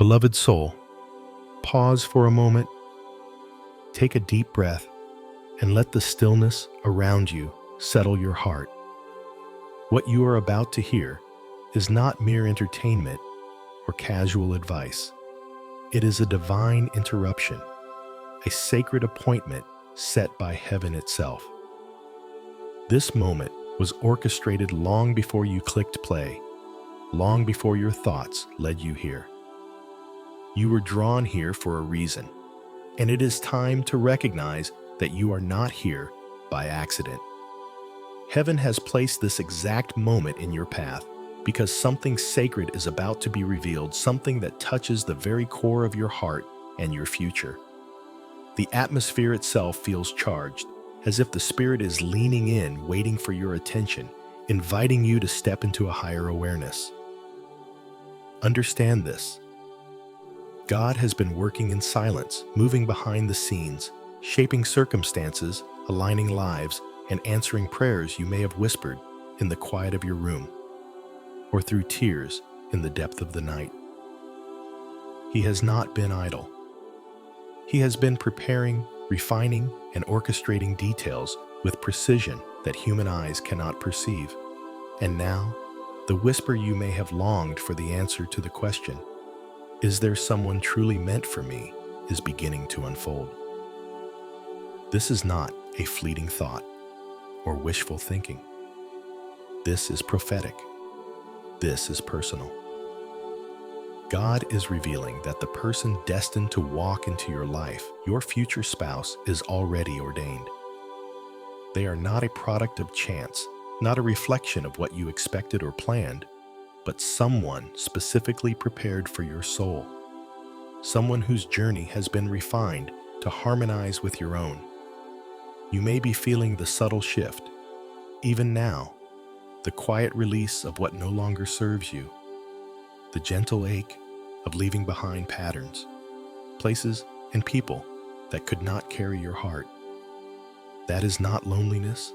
Beloved soul, pause for a moment, take a deep breath, and let the stillness around you settle your heart. What you are about to hear is not mere entertainment or casual advice. It is a divine interruption, a sacred appointment set by heaven itself. This moment was orchestrated long before you clicked play, long before your thoughts led you here. You were drawn here for a reason, and it is time to recognize that you are not here by accident. Heaven has placed this exact moment in your path because something sacred is about to be revealed, something that touches the very core of your heart and your future. The atmosphere itself feels charged, as if the Spirit is leaning in, waiting for your attention, inviting you to step into a higher awareness. Understand this. God has been working in silence, moving behind the scenes, shaping circumstances, aligning lives, and answering prayers you may have whispered in the quiet of your room, or through tears in the depth of the night. He has not been idle. He has been preparing, refining, and orchestrating details with precision that human eyes cannot perceive. And now, the whisper you may have longed for the answer to the question, "Is there someone truly meant for me?" is beginning to unfold. This is not a fleeting thought or wishful thinking. This is prophetic. This is personal. God is revealing that the person destined to walk into your life, your future spouse, is already ordained. They are not a product of chance, not a reflection of what you expected or planned, but someone specifically prepared for your soul. Someone whose journey has been refined to harmonize with your own. You may be feeling the subtle shift, even now, the quiet release of what no longer serves you, the gentle ache of leaving behind patterns, places, and people that could not carry your heart. That is not loneliness.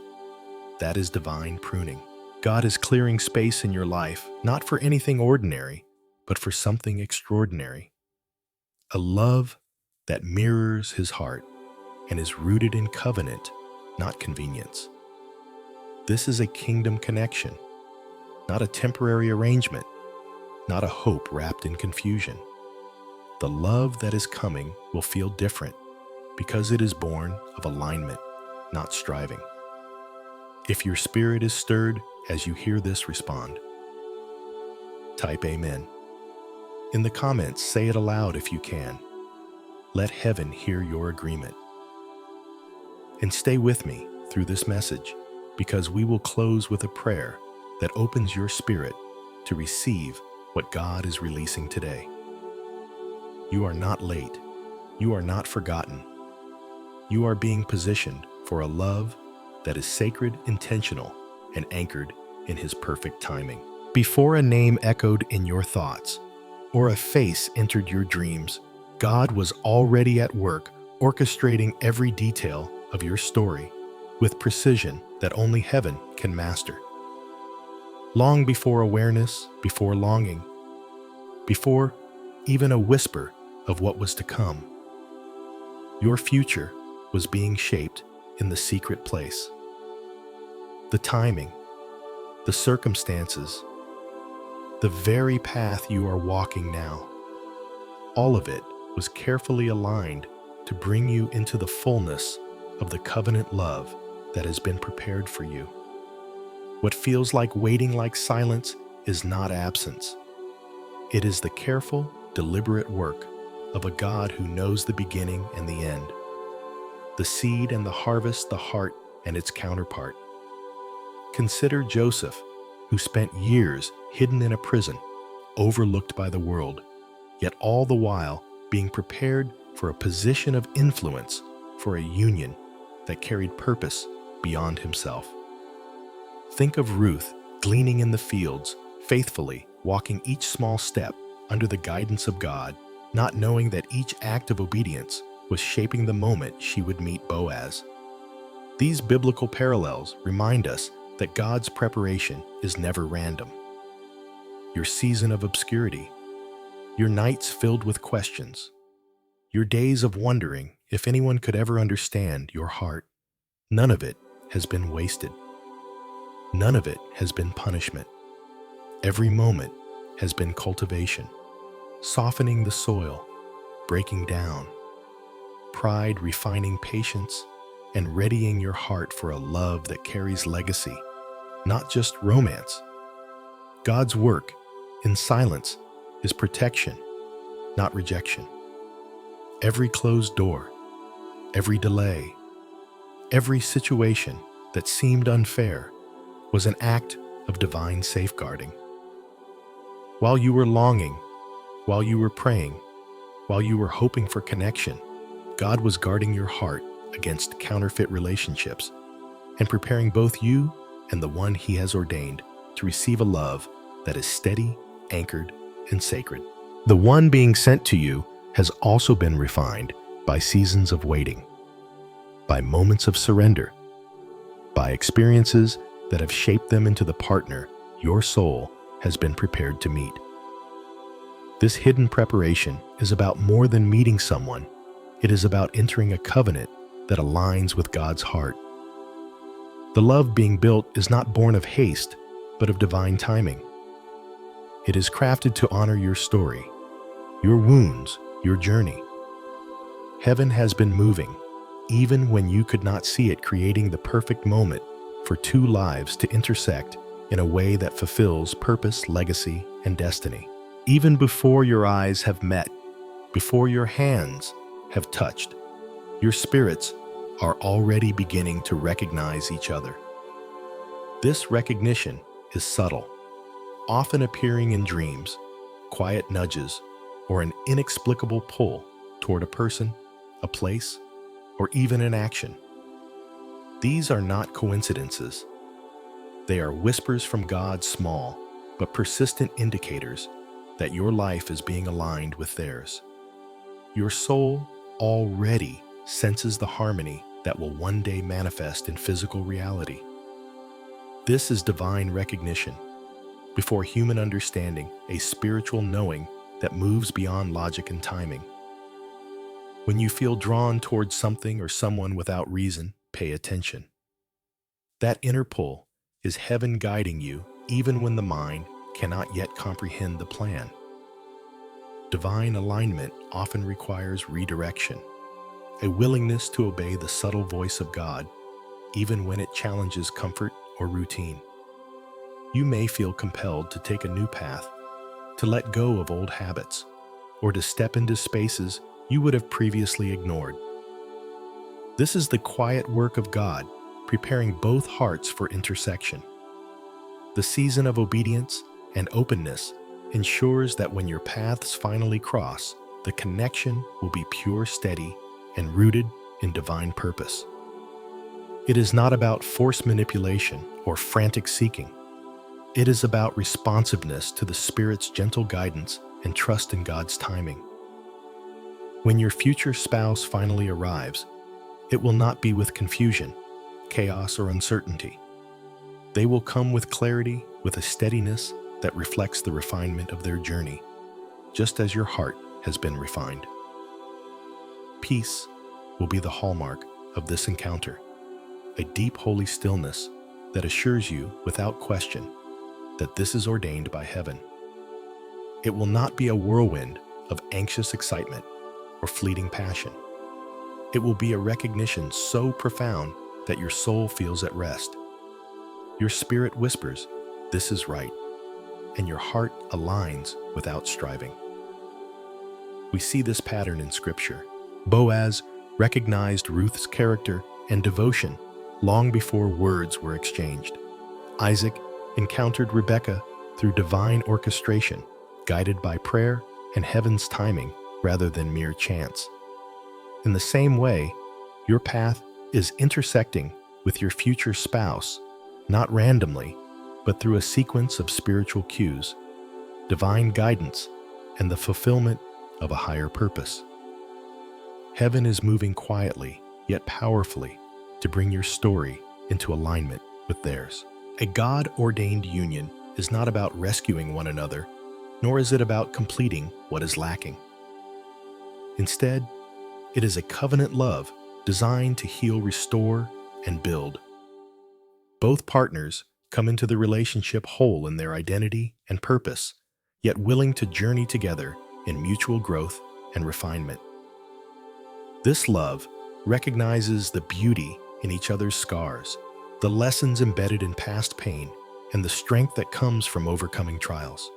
That is divine pruning. God is clearing space in your life, not for anything ordinary, but for something extraordinary. A love that mirrors His heart and is rooted in covenant, not convenience. This is a kingdom connection, not a temporary arrangement, not a hope wrapped in confusion. The love that is coming will feel different because it is born of alignment, not striving. If your spirit is stirred as you hear this, respond. Type Amen. In the comments, say it aloud if you can. Let heaven hear your agreement. And stay with me through this message, because we will close with a prayer that opens your spirit to receive what God is releasing today. You are not late. You are not forgotten. You are being positioned for a love that is sacred, intentional, and anchored in His perfect timing. Before a name echoed in your thoughts or a face entered your dreams, God was already at work orchestrating every detail of your story with precision that only heaven can master. Long before awareness, before longing, before even a whisper of what was to come, your future was being shaped in the secret place. The timing, the circumstances, the very path you are walking now, all of it was carefully aligned to bring you into the fullness of the covenant love that has been prepared for you. What feels like waiting, like silence, is not absence. It is the careful, deliberate work of a God who knows the beginning and the end, the seed and the harvest, the heart and its counterpart. Consider Joseph, who spent years hidden in a prison, overlooked by the world, yet all the while being prepared for a position of influence, for a union that carried purpose beyond himself. Think of Ruth gleaning in the fields, faithfully walking each small step under the guidance of God, not knowing that each act of obedience was shaping the moment she would meet Boaz. These biblical parallels remind us that God's preparation is never random. Your season of obscurity, your nights filled with questions, your days of wondering if anyone could ever understand your heart. None of it has been wasted. None of it has been punishment. Every moment has been cultivation, softening the soil, breaking down, pride refining patience, and readying your heart for a love that carries legacy, not just romance. God's work, in silence, is protection, not rejection. Every closed door, every delay, every situation that seemed unfair was an act of divine safeguarding. While you were longing, while you were praying, while you were hoping for connection, God was guarding your heart against counterfeit relationships and preparing both you and the one He has ordained to receive a love that is steady, anchored, and sacred. The one being sent to you has also been refined by seasons of waiting, by moments of surrender, by experiences that have shaped them into the partner your soul has been prepared to meet. This hidden preparation is about more than meeting someone. It is about entering a covenant that aligns with God's heart. The love being built is not born of haste, but of divine timing. It is crafted to honor your story, your wounds, your journey. Heaven has been moving, even when you could not see it, creating the perfect moment for two lives to intersect in a way that fulfills purpose, legacy, and destiny. Even before your eyes have met, before your hands have touched, your spirits are already beginning to recognize each other. This recognition is subtle, often appearing in dreams, quiet nudges, or an inexplicable pull toward a person, a place, or even an action. These are not coincidences. They are whispers from God's small but persistent indicators that your life is being aligned with theirs. Your soul already senses the harmony that will one day manifest in physical reality. This is divine recognition, before human understanding, a spiritual knowing that moves beyond logic and timing. When you feel drawn towards something or someone without reason, pay attention. That inner pull is heaven guiding you even when the mind cannot yet comprehend the plan. Divine alignment often requires redirection, a willingness to obey the subtle voice of God, even when it challenges comfort or routine. You may feel compelled to take a new path, to let go of old habits, or to step into spaces you would have previously ignored. This is the quiet work of God, preparing both hearts for intersection. The season of obedience and openness ensures that when your paths finally cross, the connection will be pure, steady, and rooted in divine purpose. It is not about forced manipulation or frantic seeking. It is about responsiveness to the Spirit's gentle guidance and trust in God's timing. When your future spouse finally arrives, it will not be with confusion, chaos, or uncertainty. They will come with clarity, with a steadiness that reflects the refinement of their journey, just as your heart has been refined. Peace will be the hallmark of this encounter, a deep holy stillness that assures you without question that this is ordained by heaven. It will not be a whirlwind of anxious excitement or fleeting passion. It will be a recognition so profound that your soul feels at rest. Your spirit whispers, "This is right," and your heart aligns without striving. We see this pattern in Scripture. Boaz recognized Ruth's character and devotion long before words were exchanged. Isaac encountered Rebekah through divine orchestration, guided by prayer and heaven's timing rather than mere chance. In the same way, your path is intersecting with your future spouse, not randomly, but through a sequence of spiritual cues, divine guidance, and the fulfillment of a higher purpose. Heaven is moving quietly, yet powerfully, to bring your story into alignment with theirs. A God-ordained union is not about rescuing one another, nor is it about completing what is lacking. Instead, it is a covenant love designed to heal, restore, and build. Both partners come into the relationship whole in their identity and purpose, yet willing to journey together in mutual growth and refinement. This love recognizes the beauty in each other's scars, the lessons embedded in past pain, and the strength that comes from overcoming trials.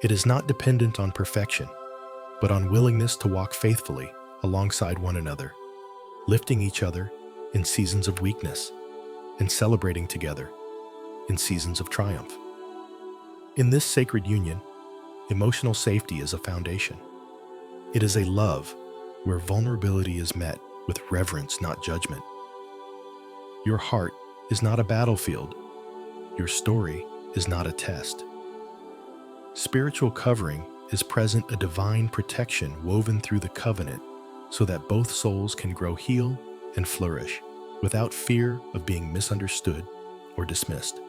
It is not dependent on perfection, but on willingness to walk faithfully alongside one another, lifting each other in seasons of weakness and celebrating together in seasons of triumph. In this sacred union, emotional safety is a foundation. It is a love where vulnerability is met with reverence, not judgment. Your heart is not a battlefield. Your story is not a test. Spiritual covering is present, a divine protection woven through the covenant so that both souls can grow, heal, and flourish without fear of being misunderstood or dismissed.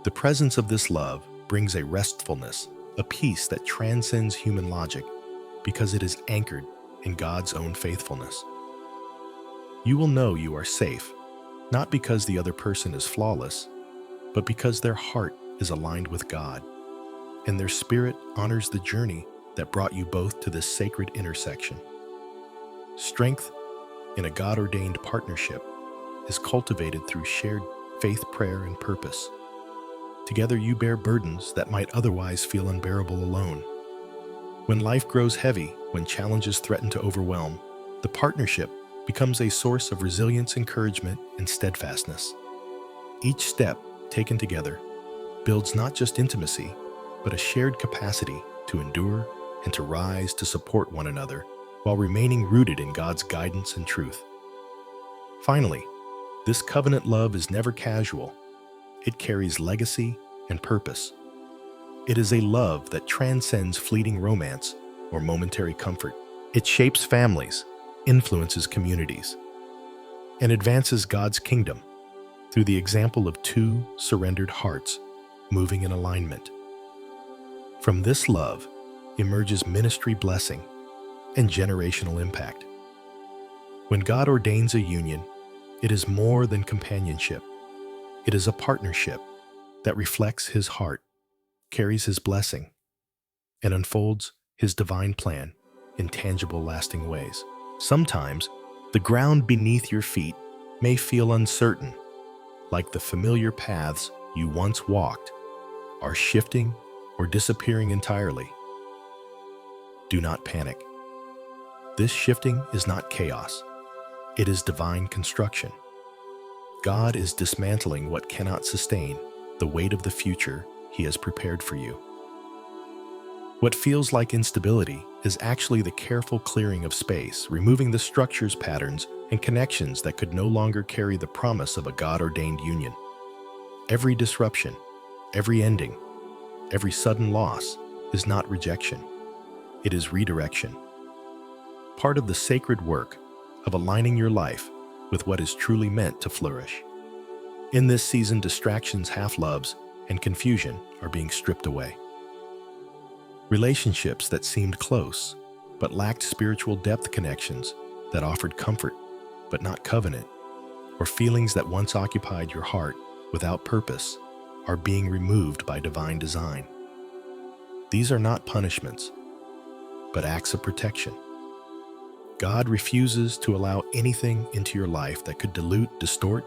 The presence of this love brings a restfulness, a peace that transcends human logic because it is anchored in God's own faithfulness. You will know you are safe, not because the other person is flawless, but because their heart is aligned with God, and their spirit honors the journey that brought you both to this sacred intersection. Strength in a God-ordained partnership is cultivated through shared faith, prayer, and purpose. Together you bear burdens that might otherwise feel unbearable alone. When life grows heavy, when challenges threaten to overwhelm, the partnership becomes a source of resilience, encouragement, and steadfastness. Each step taken together builds not just intimacy, but a shared capacity to endure and to rise to support one another while remaining rooted in God's guidance and truth. Finally, this covenant love is never casual. It carries legacy and purpose. It is a love that transcends fleeting romance or momentary comfort. It shapes families, influences communities, and advances God's kingdom through the example of two surrendered hearts moving in alignment. From this love emerges ministry blessing and generational impact. When God ordains a union, it is more than companionship. It is a partnership that reflects His heart, carries His blessing, and unfolds His divine plan in tangible, lasting ways. Sometimes, the ground beneath your feet may feel uncertain, like the familiar paths you once walked are shifting or disappearing entirely. Do not panic. This shifting is not chaos. It is divine construction. God is dismantling what cannot sustain the weight of the future He has prepared for you. What feels like instability is actually the careful clearing of space, removing the structures, patterns, and connections that could no longer carry the promise of a God-ordained union. Every disruption, every ending, every sudden loss is not rejection. It is redirection. Part of the sacred work of aligning your life with what is truly meant to flourish. In this season, distractions, half-loves, and confusion are being stripped away. Relationships that seemed close but lacked spiritual depth, connections that offered comfort but not covenant, or feelings that once occupied your heart without purpose are being removed by divine design. These are not punishments, but acts of protection. God refuses to allow anything into your life that could dilute, distort,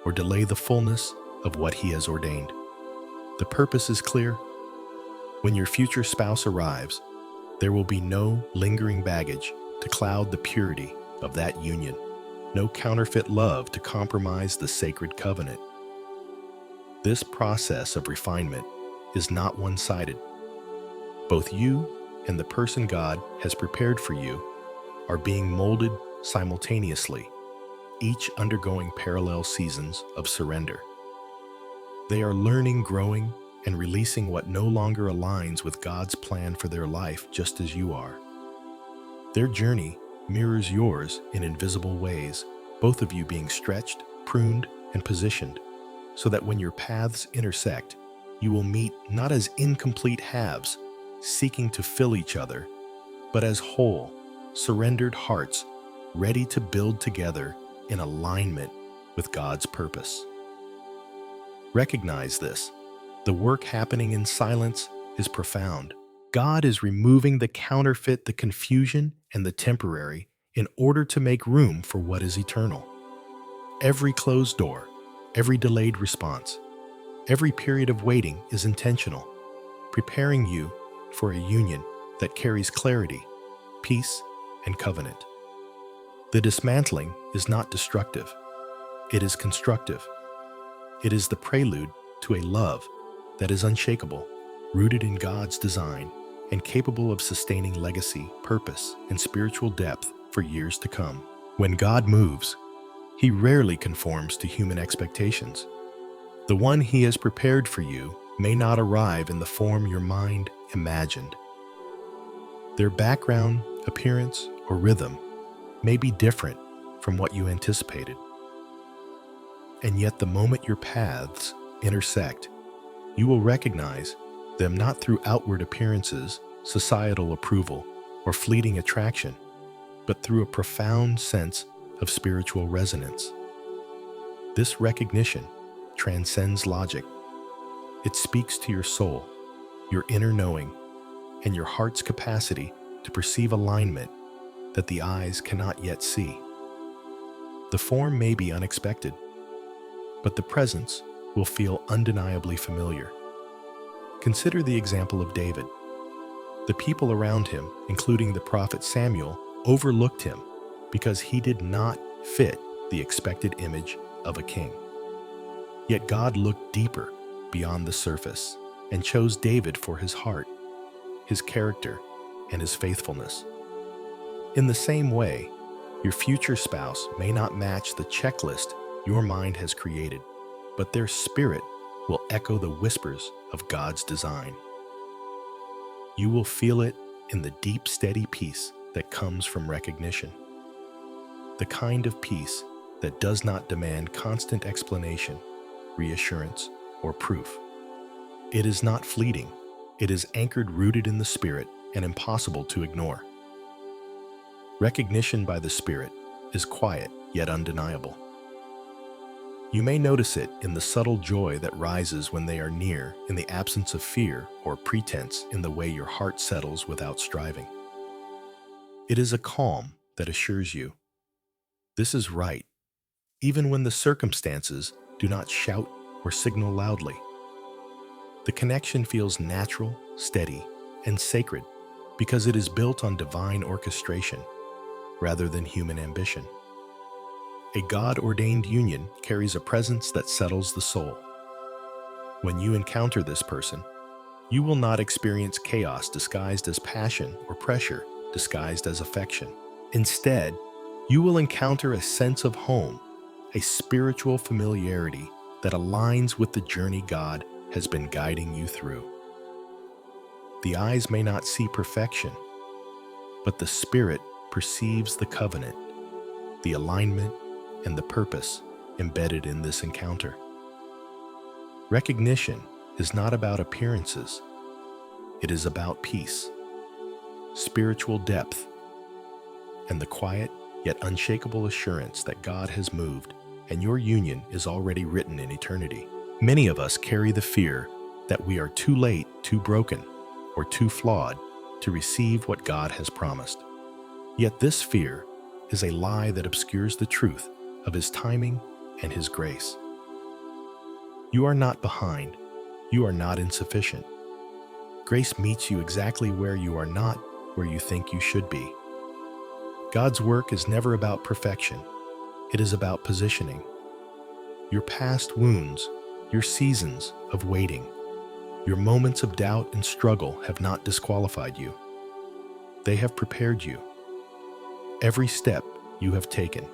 or delay the fullness of what He has ordained. The purpose is clear. When your future spouse arrives, there will be no lingering baggage to cloud the purity of that union, no counterfeit love to compromise the sacred covenant. This process of refinement is not one-sided. Both you and the person God has prepared for you are being molded simultaneously, each undergoing parallel seasons of surrender. They are learning, growing, and releasing what no longer aligns with God's plan for their life, just as you are. Their journey mirrors yours in invisible ways, both of you being stretched, pruned, and positioned, so that when your paths intersect, you will meet not as incomplete halves, seeking to fill each other, but as whole, surrendered hearts ready to build together in alignment with God's purpose. Recognize this. The work happening in silence is profound. God is removing the counterfeit, the confusion, and the temporary in order to make room for what is eternal. Every closed door, every delayed response, every period of waiting is intentional, preparing you for a union that carries clarity, peace, and covenant. The dismantling is not destructive. It is constructive. It is the prelude to a love that is unshakable, rooted in God's design, and capable of sustaining legacy, purpose, and spiritual depth for years to come. When God moves, He rarely conforms to human expectations. The one He has prepared for you may not arrive in the form your mind imagined. Their background, appearance, or rhythm may be different from what you anticipated. And yet the moment your paths intersect, you will recognize them not through outward appearances, societal approval, or fleeting attraction, but through a profound sense of spiritual resonance. This recognition transcends logic. It speaks to your soul, your inner knowing, and your heart's capacity to perceive alignment that the eyes cannot yet see. The form may be unexpected, but the presence will feel undeniably familiar. Consider the example of David. The people around him, including the prophet Samuel, overlooked him because he did not fit the expected image of a king. Yet God looked deeper beyond the surface and chose David for his heart, his character, and his faithfulness. In the same way, your future spouse may not match the checklist your mind has created, but their spirit will echo the whispers of God's design. You will feel it in the deep, steady peace that comes from recognition. The kind of peace that does not demand constant explanation, reassurance, or proof. It is not fleeting. It is anchored, rooted in the Spirit, and impossible to ignore. Recognition by the Spirit is quiet yet undeniable. You may notice it in the subtle joy that rises when they are near, in the absence of fear or pretense, in the way your heart settles without striving. It is a calm that assures you, this is right, even when the circumstances do not shout or signal loudly. The connection feels natural, steady, and sacred because it is built on divine orchestration rather than human ambition. A God-ordained union carries a presence that settles the soul. When you encounter this person, you will not experience chaos disguised as passion or pressure disguised as affection. Instead, you will encounter a sense of home, a spiritual familiarity that aligns with the journey God has been guiding you through. The eyes may not see perfection, but the Spirit perceives the covenant, the alignment, and the purpose embedded in this encounter. Recognition is not about appearances. It is about peace, spiritual depth, and the quiet yet unshakable assurance that God has moved and your union is already written in eternity. Many of us carry the fear that we are too late, too broken, or too flawed to receive what God has promised. Yet this fear is a lie that obscures the truth of His timing and His grace. You are not behind. You are not insufficient. Grace meets you exactly where you are not where you think you should be. God's work is never about perfection. It is about positioning. Your past wounds, your seasons of waiting, your moments of doubt and struggle have not disqualified you. They have prepared you. Every step you have taken,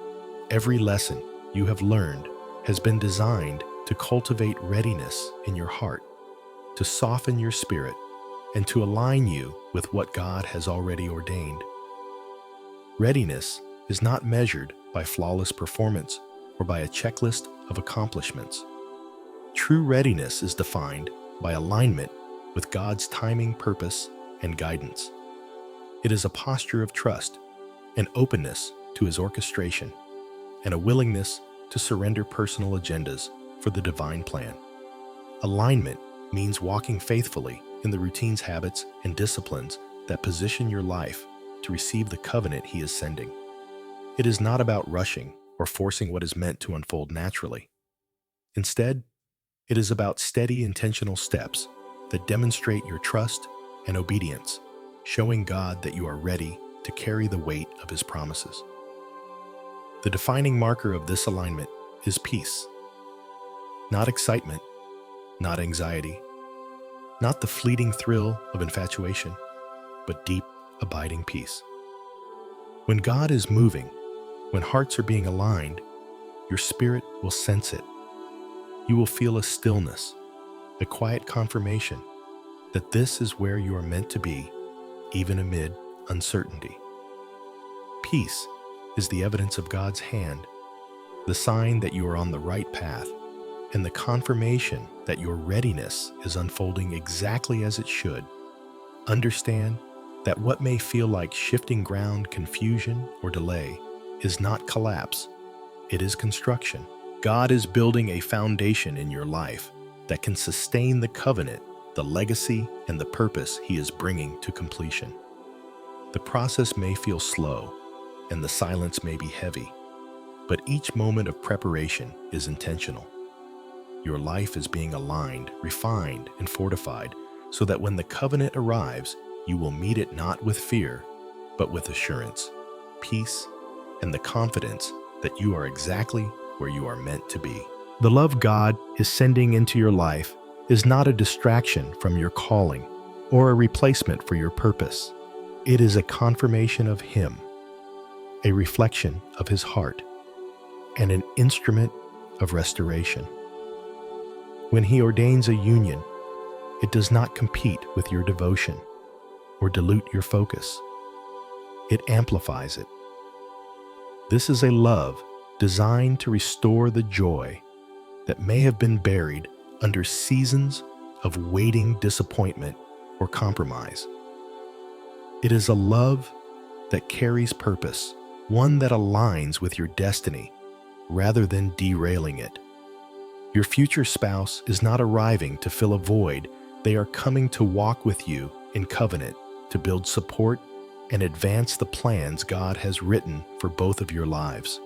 every lesson you have learned has been designed to cultivate readiness in your heart, to soften your spirit, and to align you with what God has already ordained. Readiness is not measured by flawless performance or by a checklist of accomplishments. True readiness is defined by alignment with God's timing, purpose, and guidance. It is a posture of trust, an openness to His orchestration, and a willingness to surrender personal agendas for the divine plan. Alignment means walking faithfully in the routines, habits, and disciplines that position your life to receive the covenant He is sending. It is not about rushing or forcing what is meant to unfold naturally. Instead, it is about steady, intentional steps that demonstrate your trust and obedience, showing God that you are ready to carry the weight of His promises. The defining marker of this alignment is peace. Not excitement, not anxiety, not the fleeting thrill of infatuation, but deep, abiding peace. When God is moving, when hearts are being aligned, your spirit will sense it. You will feel a stillness, a quiet confirmation that this is where you are meant to be, even amid uncertainty. Peace is the evidence of God's hand, the sign that you are on the right path, and the confirmation that your readiness is unfolding exactly as it should. Understand that what may feel like shifting ground, confusion, or delay is not collapse, it is construction. God is building a foundation in your life that can sustain the covenant, the legacy, and the purpose He is bringing to completion. The process may feel slow, and the silence may be heavy, but each moment of preparation is intentional. Your life is being aligned, refined, and fortified so that when the covenant arrives, you will meet it not with fear, but with assurance, peace, and the confidence that you are exactly where you are meant to be. The love God is sending into your life is not a distraction from your calling or a replacement for your purpose. It is a confirmation of Him, a reflection of His heart, and an instrument of restoration. When He ordains a union, it does not compete with your devotion or dilute your focus. It amplifies it. This is a love designed to restore the joy that may have been buried under seasons of waiting, disappointment, or compromise. It is a love that carries purpose, one that aligns with your destiny rather than derailing it. Your future spouse is not arriving to fill a void. They are coming to walk with you in covenant, to build support and advance the plans God has written for both of your lives.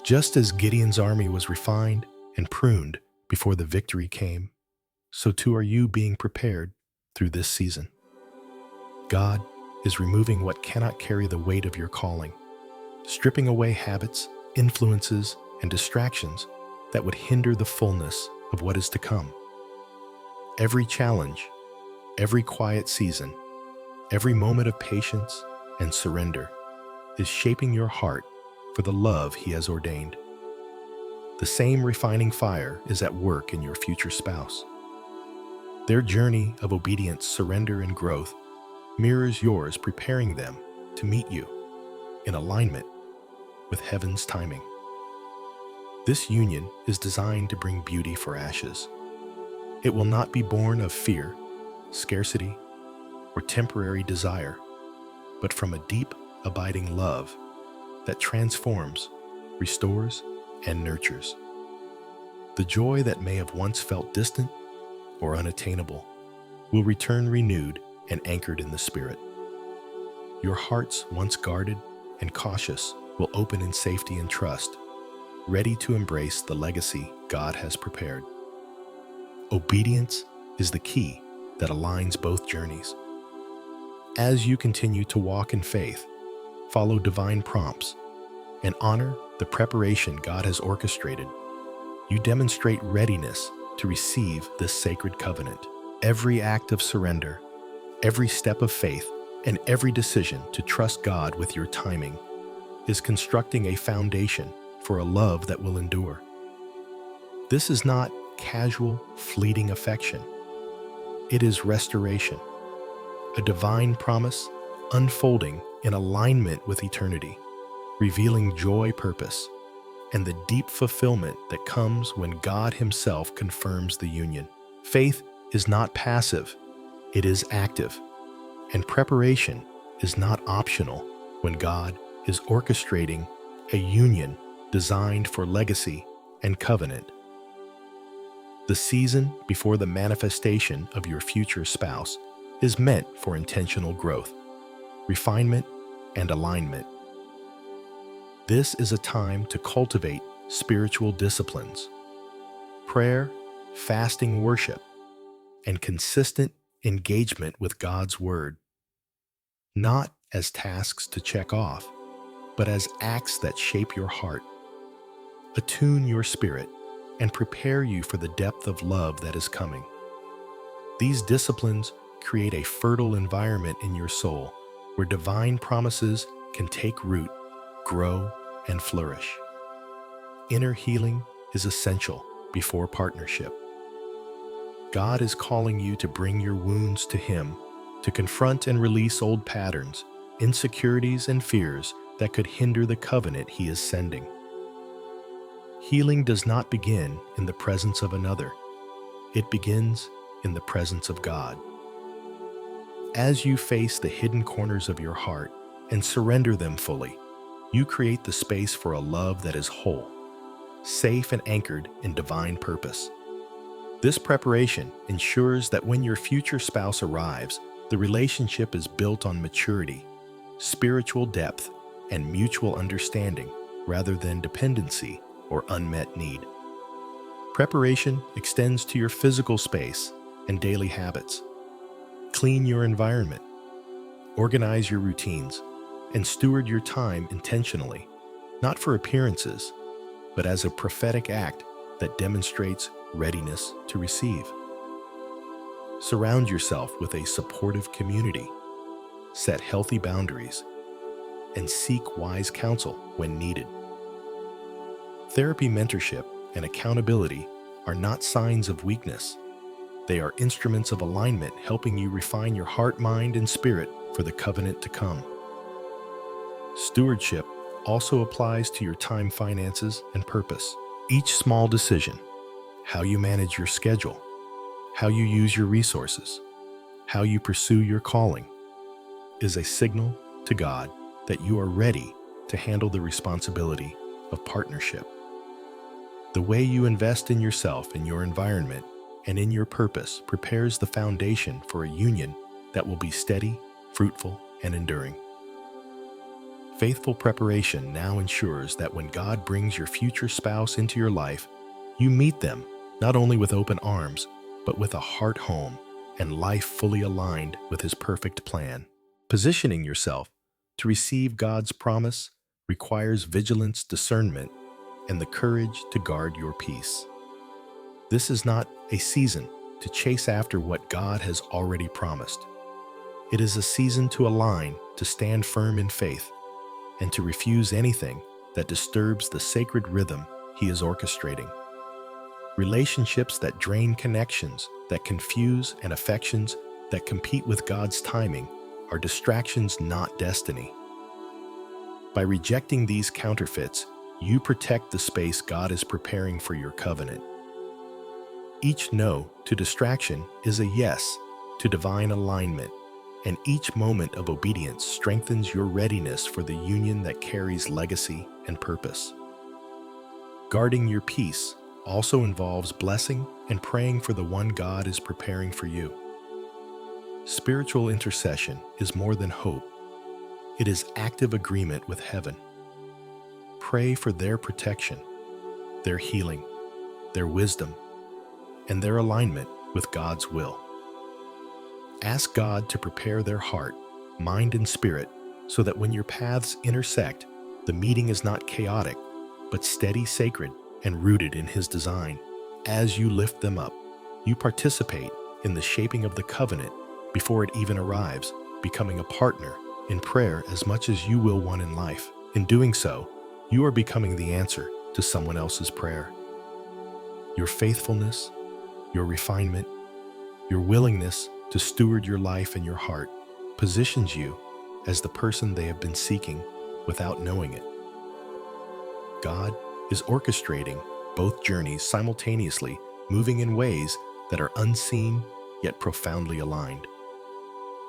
Just as Gideon's army was refined and pruned before the victory came, so too are you being prepared through this season. God is removing what cannot carry the weight of your calling, stripping away habits, influences, and distractions that would hinder the fullness of what is to come. Every challenge, every quiet season, every moment of patience and surrender is shaping your heart for the love He has ordained. The same refining fire is at work in your future spouse. Their journey of obedience, surrender, and growth mirrors yours, preparing them to meet you in alignment with heaven's timing. This union is designed to bring beauty for ashes. It will not be born of fear, scarcity, or temporary desire, but from a deep, abiding love that transforms, restores, and nurtures. The joy that may have once felt distant or unattainable will return renewed and anchored in the Spirit. Your hearts, once guarded and cautious, will open in safety and trust, ready to embrace the legacy God has prepared. Obedience is the key that aligns both journeys. As you continue to walk in faith, follow divine prompts, and honor the preparation God has orchestrated, you demonstrate readiness to receive this sacred covenant. Every act of surrender, every step of faith, and every decision to trust God with your timing is constructing a foundation for a love that will endure. This is not casual, fleeting affection. It is restoration, a divine promise unfolding in alignment with eternity, revealing joy, purpose, and the deep fulfillment that comes when God Himself confirms the union. Faith is not passive, it is active, and preparation is not optional when God is orchestrating a union designed for legacy and covenant. The season before the manifestation of your future spouse is meant for intentional growth, refinement, and alignment. This is a time to cultivate spiritual disciplines, prayer, fasting worship, and consistent engagement with God's Word, not as tasks to check off, but as acts that shape your heart, attune your spirit, and prepare you for the depth of love that is coming. These disciplines create a fertile environment in your soul where divine promises can take root, grow, and flourish. Inner healing is essential before partnership. God is calling you to bring your wounds to Him, to confront and release old patterns, insecurities, and fears that could hinder the covenant He is sending. Healing does not begin in the presence of another. It begins in the presence of God. As you face the hidden corners of your heart and surrender them fully, you create the space for a love that is whole, safe, and anchored in divine purpose. This preparation ensures that when your future spouse arrives, the relationship is built on maturity, spiritual depth, and mutual understanding rather than dependency or unmet need. Preparation extends to your physical space and daily habits. Clean your environment, organize your routines, and steward your time intentionally, not for appearances, but as a prophetic act that demonstrates readiness to receive. Surround yourself with a supportive community, set healthy boundaries, and seek wise counsel when needed. Therapy, mentorship, and accountability are not signs of weakness. They are instruments of alignment, helping you refine your heart, mind, and spirit for the covenant to come. Stewardship also applies to your time, finances, and purpose. Each small decision, how you manage your schedule, how you use your resources, how you pursue your calling, is a signal to God that you are ready to handle the responsibility of partnership. The way you invest in yourself, in your environment, and in your purpose prepares the foundation for a union that will be steady, fruitful, and enduring. Faithful preparation now ensures that when God brings your future spouse into your life, you meet them not only with open arms, but with a heart home and life fully aligned with His perfect plan. Positioning yourself to receive God's promise requires vigilance, discernment, and the courage to guard your peace. This is not a season to chase after what God has already promised. It is a season to align, to stand firm in faith, and to refuse anything that disturbs the sacred rhythm He is orchestrating. Relationships that drain connections, that confuse, and affections that compete with God's timing are distractions, not destiny. By rejecting these counterfeits, you protect the space God is preparing for your covenant. Each no to distraction is a yes to divine alignment, and each moment of obedience strengthens your readiness for the union that carries legacy and purpose. Guarding your peace also involves blessing and praying for the one God is preparing for you. Spiritual intercession is more than hope. It is active agreement with heaven. Pray for their protection, their healing, their wisdom, and their alignment with God's will. Ask God to prepare their heart, mind, and spirit so that when your paths intersect, the meeting is not chaotic, but steady, sacred, and rooted in His design. As you lift them up, you participate in the shaping of the covenant before it even arrives, becoming a partner in prayer as much as you will one in life. In doing so, you are becoming the answer to someone else's prayer. Your faithfulness, your refinement, your willingness to steward your life and your heart positions you as the person they have been seeking without knowing it. God is orchestrating both journeys simultaneously, moving in ways that are unseen yet profoundly aligned.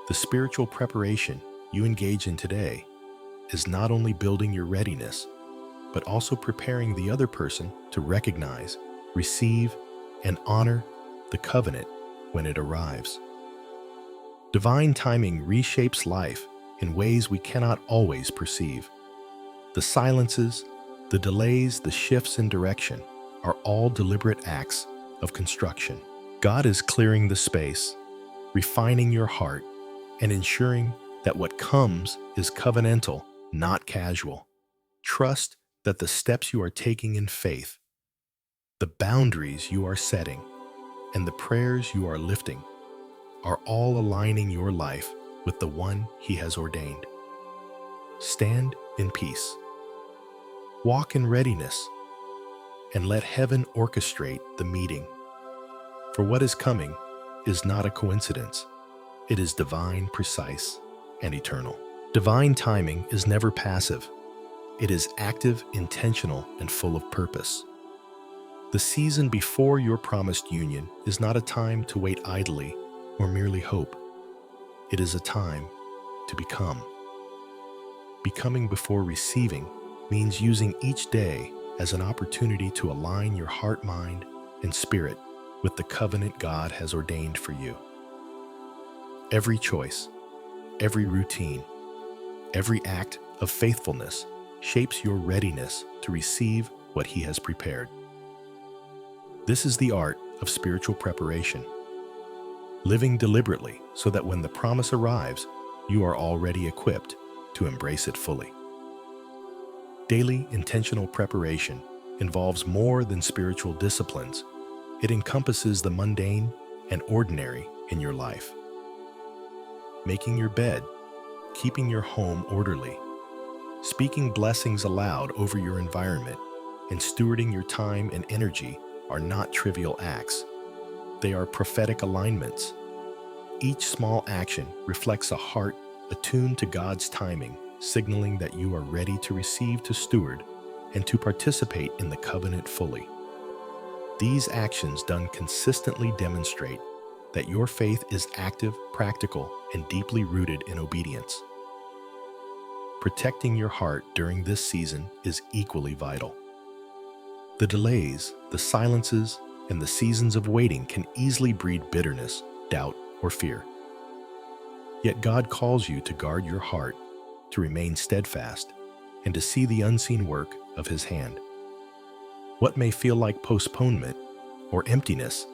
The spiritual preparation you engage in today is not only building your readiness, but also preparing the other person to recognize, receive, and honor the covenant when it arrives. Divine timing reshapes life in ways we cannot always perceive. The silences, the delays, the shifts in direction are all deliberate acts of construction. God is clearing the space, refining your heart, and ensuring that what comes is covenantal, not casual. Trust that the steps you are taking in faith, the boundaries you are setting, and the prayers you are lifting are all aligning your life with the one He has ordained. Stand in peace. Walk in readiness, and let heaven orchestrate the meeting. For what is coming is not a coincidence. It is divine, precise, and eternal. Divine timing is never passive. It is active, intentional, and full of purpose. The season before your promised union is not a time to wait idly or merely hope. It is a time to become. Becoming before receiving means using each day as an opportunity to align your heart, mind, and spirit with the covenant God has ordained for you. Every choice, every routine, every act of faithfulness shapes your readiness to receive what He has prepared. This is the art of spiritual preparation. Living deliberately so that when the promise arrives, you are already equipped to embrace it fully. Daily intentional preparation involves more than spiritual disciplines. It encompasses the mundane and ordinary in your life. Making your bed, keeping your home orderly, speaking blessings aloud over your environment, and stewarding your time and energy are not trivial acts. They are prophetic alignments. Each small action reflects a heart attuned to God's timing, signaling that you are ready to receive, to steward, and to participate in the covenant fully. These actions done consistently demonstrate that your faith is active, practical, and deeply rooted in obedience. Protecting your heart during this season is equally vital. The delays, the silences, and the seasons of waiting can easily breed bitterness, doubt, or fear. Yet God calls you to guard your heart, to remain steadfast, and to see the unseen work of His hand. What may feel like postponement or emptiness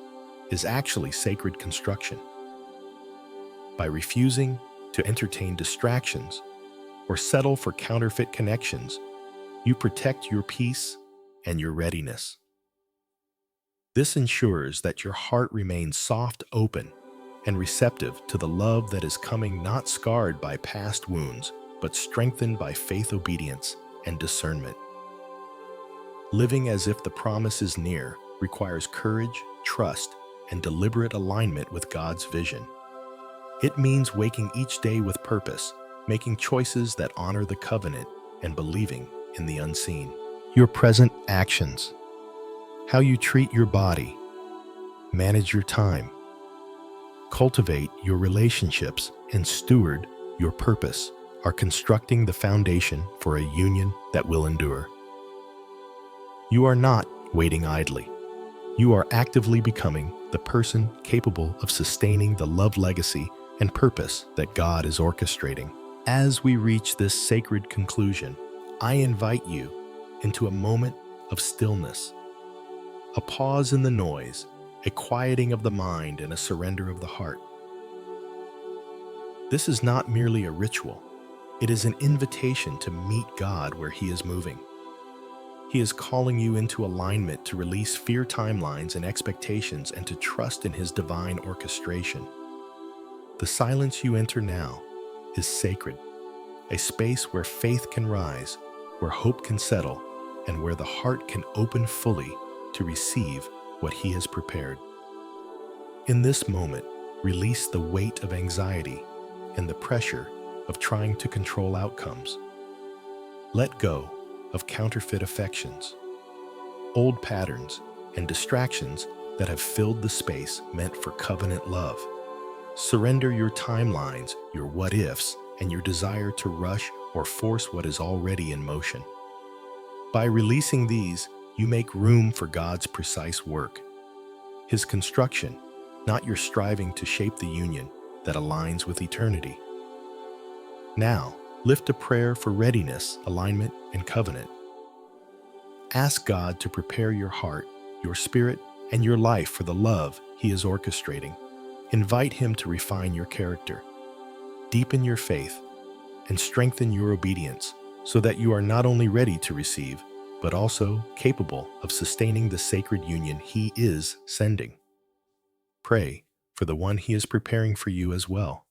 is actually sacred construction. By refusing to entertain distractions or settle for counterfeit connections, you protect your peace and your readiness. This ensures that your heart remains soft, open, and receptive to the love that is coming, not scarred by past wounds, but strengthened by faith, obedience, and discernment. Living as if the promise is near requires courage, trust, and deliberate alignment with God's vision. It means waking each day with purpose, making choices that honor the covenant, and believing in the unseen. Your present actions, how you treat your body, manage your time, cultivate your relationships, and steward your purpose are constructing the foundation for a union that will endure. You are not waiting idly. You are actively becoming the person capable of sustaining the love legacy and purpose that God is orchestrating. As we reach this sacred conclusion, I invite you into a moment of stillness, a pause in the noise, a quieting of the mind, and a surrender of the heart. This is not merely a ritual. It is an invitation to meet God where He is moving. He is calling you into alignment to release fear timelines and expectations and to trust in His divine orchestration. The silence you enter now is sacred, a space where faith can rise, where hope can settle, and where the heart can open fully to receive what He has prepared. In this moment, release the weight of anxiety and the pressure of trying to control outcomes. Let go of counterfeit affections, old patterns, and distractions that have filled the space meant for covenant love. Surrender your timelines, your what-ifs, and your desire to rush or force what is already in motion. By releasing these, you make room for God's precise work, His construction, not your striving to shape the union that aligns with eternity. Now, lift a prayer for readiness, alignment, and covenant. Ask God to prepare your heart, your spirit, and your life for the love He is orchestrating. Invite Him to refine your character, deepen your faith, and strengthen your obedience so that you are not only ready to receive, but also capable of sustaining the sacred union He is sending. Pray for the one He is preparing for you as well.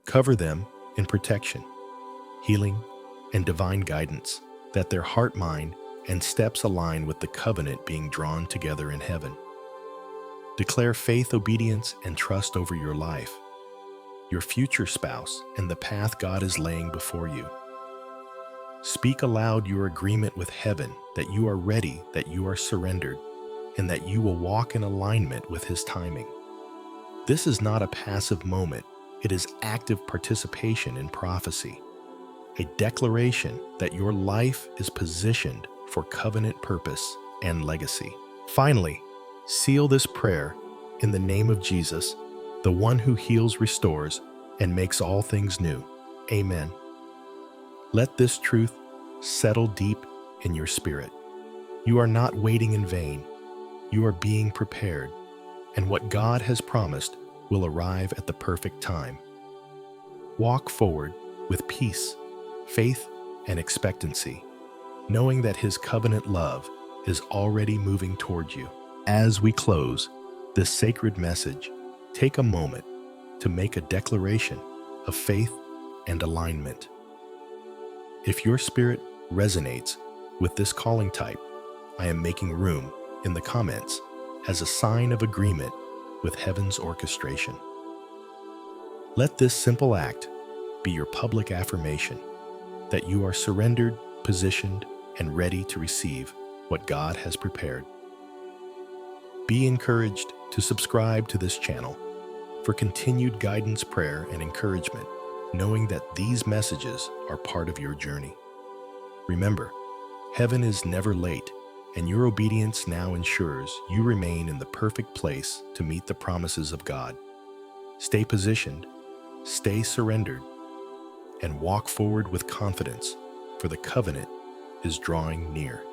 Cover them in protection, healing, and divine guidance, that their heart, mind, and steps align with the covenant being drawn together in heaven. Declare faith, obedience, and trust over your life, your future spouse, and the path God is laying before you. Speak aloud your agreement with heaven that you are ready, that you are surrendered, and that you will walk in alignment with His timing. This is not a passive moment, it is active participation in prophecy, a declaration that your life is positioned for covenant purpose and legacy. Finally, seal this prayer in the name of Jesus, the one who heals, restores, and makes all things new. Amen. Let this truth settle deep in your spirit. You are not waiting in vain. You are being prepared, and what God has promised will arrive at the perfect time. Walk forward with peace, faith, and expectancy, knowing that His covenant love is already moving toward you. As we close this sacred message, take a moment to make a declaration of faith and alignment. If your spirit resonates with this calling type, I am making room in the comments as a sign of agreement with heaven's orchestration. Let this simple act be your public affirmation that you are surrendered, positioned, and ready to receive what God has prepared. Be encouraged to subscribe to this channel for continued guidance, prayer, and encouragement, knowing that these messages are part of your journey. Remember, heaven is never late, and your obedience now ensures you remain in the perfect place to meet the promises of God. Stay positioned, stay surrendered, and walk forward with confidence, for the covenant is drawing near.